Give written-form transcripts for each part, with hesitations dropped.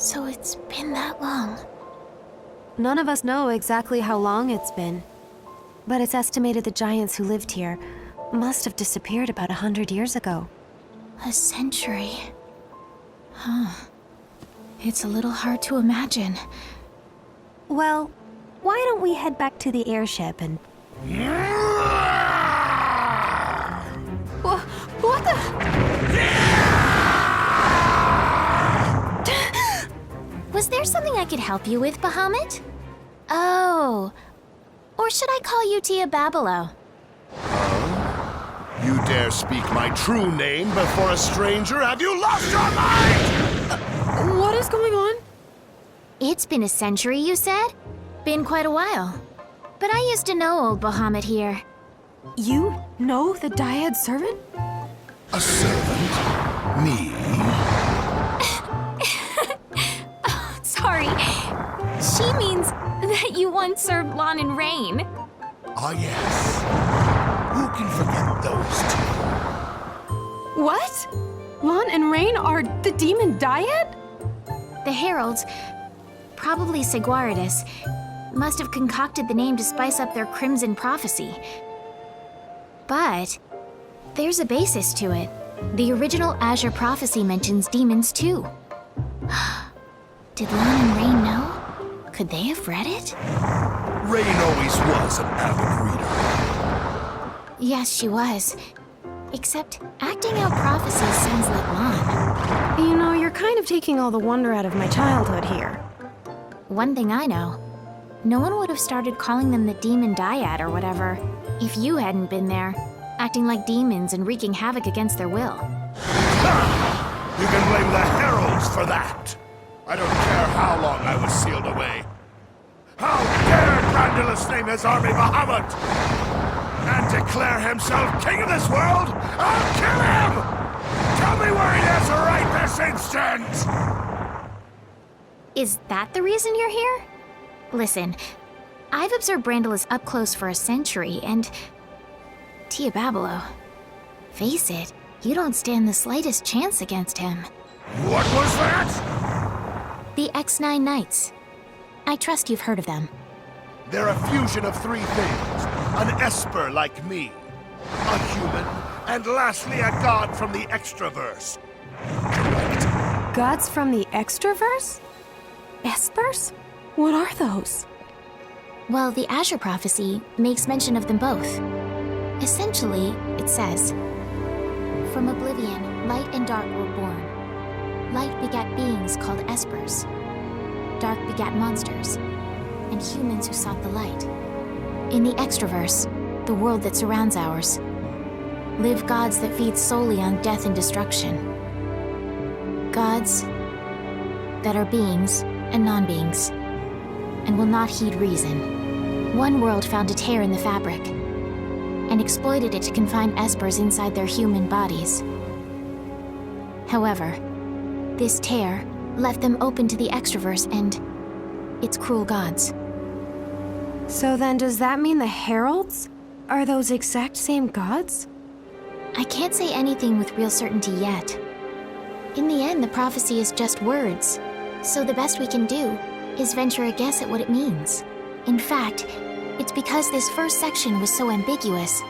So it's been that long. None of us know exactly how long it's been, but it's estimated the giants who lived here must have disappeared about 100 years ago. A century. Huh. It's a little hard to imagine. Well, why don't we head back to the airship and... What the... Was there something I could help you with, Bahamut? Oh. Or should I call you Tia Babalo? You dare speak my true name before a stranger? Have you lost your mind? What is going on? It's been a century, you said? Been quite a while. But I used to know old Bahamut here. You know the Dyad servant? A servant? Me? Oh, sorry. She means that you once served Flan and Rain. Ah, yes. Who can forget those two? What? Flan and Rain are the demon Dyad? The heralds, probably Seguaridus, must have concocted the name to spice up their crimson prophecy. But there's a basis to it. The original Azure prophecy mentions demons too. Did Flan and Rain know? Could they have read it? Rain always was an avid reader. Yes, she was. Except acting out prophecies sounds like Flan. You know, you're kind of taking all the wonder out of my childhood here. One thing I know, no one would have started calling them the Demon Dyad or whatever if you hadn't been there, acting like demons and wreaking havoc against their will. Ha! You can blame the heralds for that. I don't care how long I was sealed away. How dare Grandulus name his army Bahamut and declare himself king of this world? I'll kill him! Tell me where he is right this instant! Is that the reason you're here? Listen, I've observed Brandulus up close for a century, and... Tia Babalo, face it, you don't stand the slightest chance against him. What was that? The X9 Knights. I trust you've heard of them. They're a fusion of three things. An esper like me, a human, and lastly a god from the extraverse. Correct. Gods from the extraverse? Espers? What are those? Well, the Azure prophecy makes mention of them both. Essentially, it says, "From oblivion, light and dark were born. Light begat beings called espers. Dark begat monsters, and humans who sought the light. In the extraverse, the world that surrounds ours, live gods that feed solely on death and destruction. Gods that are beings and non-beings, and will not heed reason. One world found a tear in the fabric, and exploited it to confine espers inside their human bodies. However, this tear left them open to the extraverse and its cruel gods." So then does that mean the heralds are those exact same gods? I can't say anything with real certainty yet. In the end, the prophecy is just words, so the best we can do is venture a guess at what it means. In fact, it's because this first section was so ambiguous,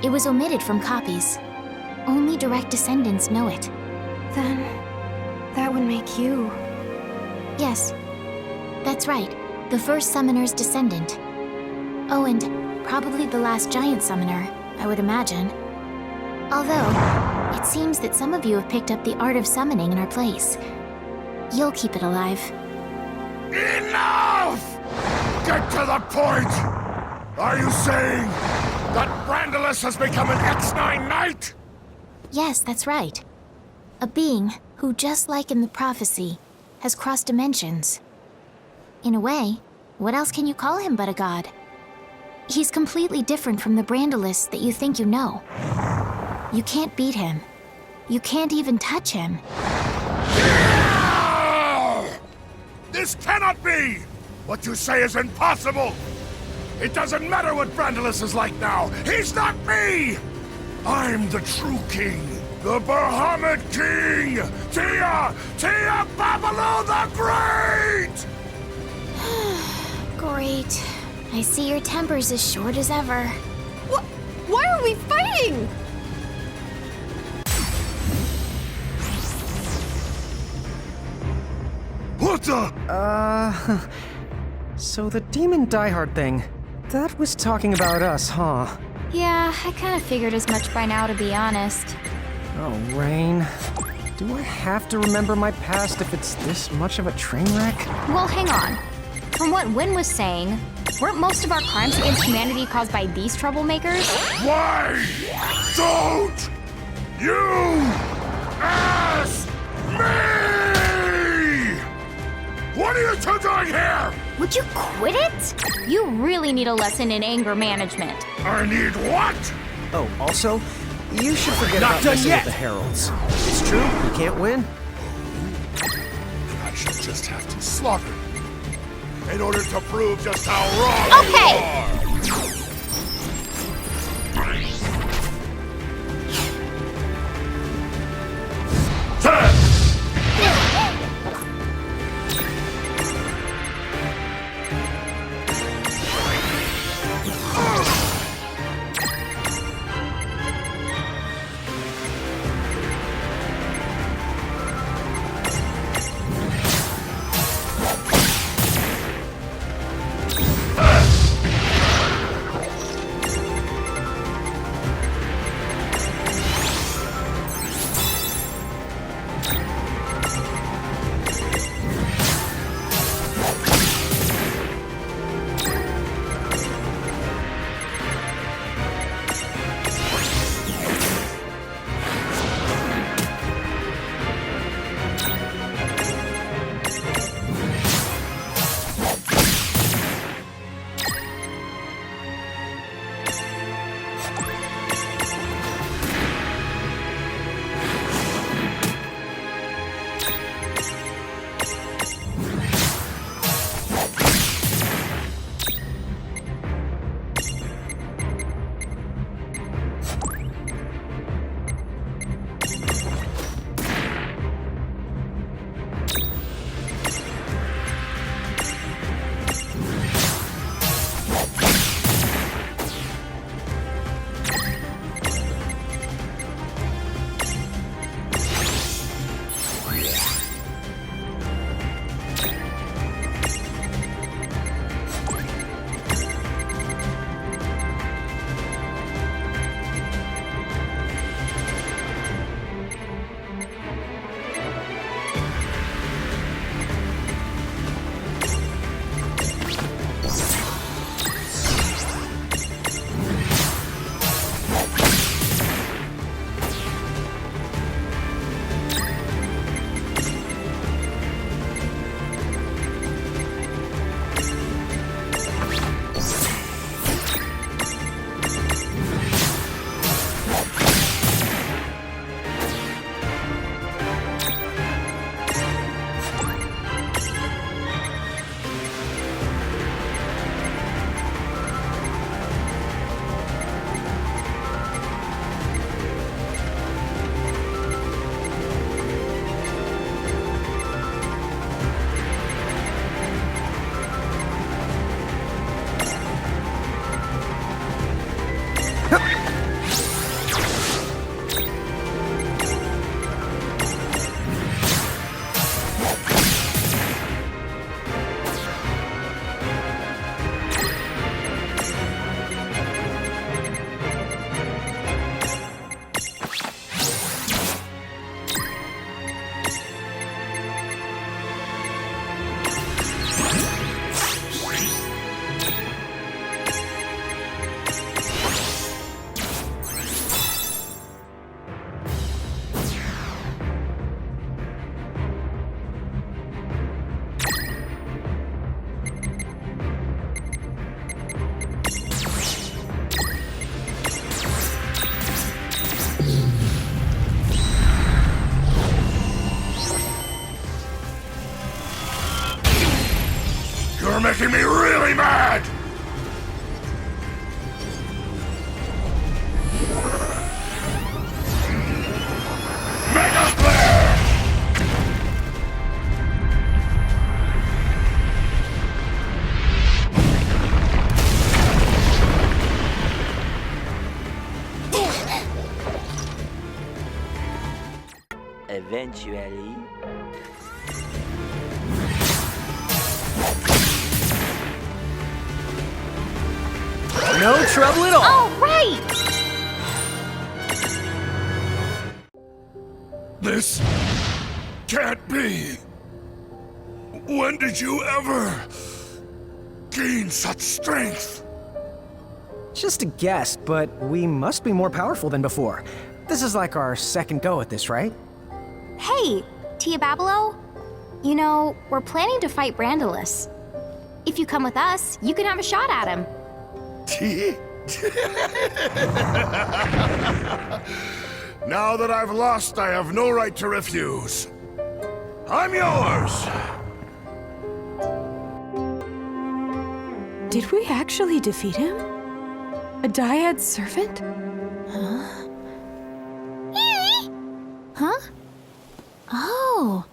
it was omitted from copies. Only direct descendants know it. Then that would make you... Yes, that's right. The first summoner's descendant. Oh, and probably the last giant summoner, I would imagine. Although, it seems that some of you have picked up the art of summoning in our place. You'll keep it alive. Enough! Get to the point! Are you saying that Brandulus has become an X9 Knight? Yes, that's right. A being who, just like in the prophecy, has crossed dimensions. In a way, what else can you call him but a god? He's completely different from the Brandulus that you think you know. You can't beat him. You can't even touch him. This cannot be! What you say is impossible! It doesn't matter what Brandulus is like now! He's not me! I'm the true king, The Bahamut King! Tia Babalu the Great! Great. I see your temper's as short as ever. Why are we fighting? What the? So the demon diehard thing, that was talking about us, huh? Yeah, I kind of figured as much by now, to be honest. Oh, Rain. Do I have to remember my past if it's this much of a train wreck? Well, hang on. From what Wynn was saying, weren't most of our crimes against humanity caused by these troublemakers? Why don't you ask me? What are you two doing here? Would you quit it? You really need a lesson in anger management. I need what? Oh, also, you should forget Not about done messing yet. with the heralds. It's true, you can't win. I shall just have to slaughter you in order to prove just how wrong Okay. you are. You're making me really mad! eventually. No trouble at all. All right! This can't be. When did you ever gain such strength? Just a guess, but we must be more powerful than before. This is like our second go at this, right? Hey, Tia Babelo. You know, we're planning to fight Brandalus. If you come with us, you can have a shot at him. Now that I've lost, I have no right to refuse. I'm yours! Did we actually defeat him? A Dyad servant? Huh? Oh.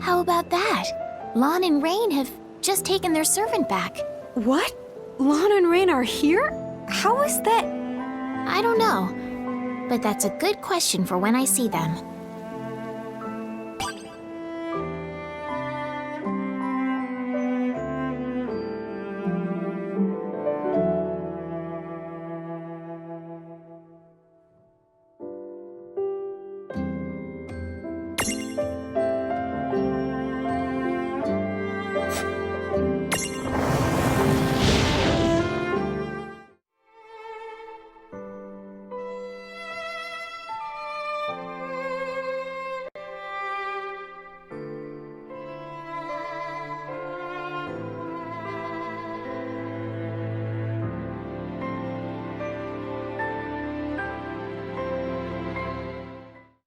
How about that? Lon and Rain have just taken their servant back. What? Lon and Rain are here? How is that? I don't know. But that's a good question for when I see them.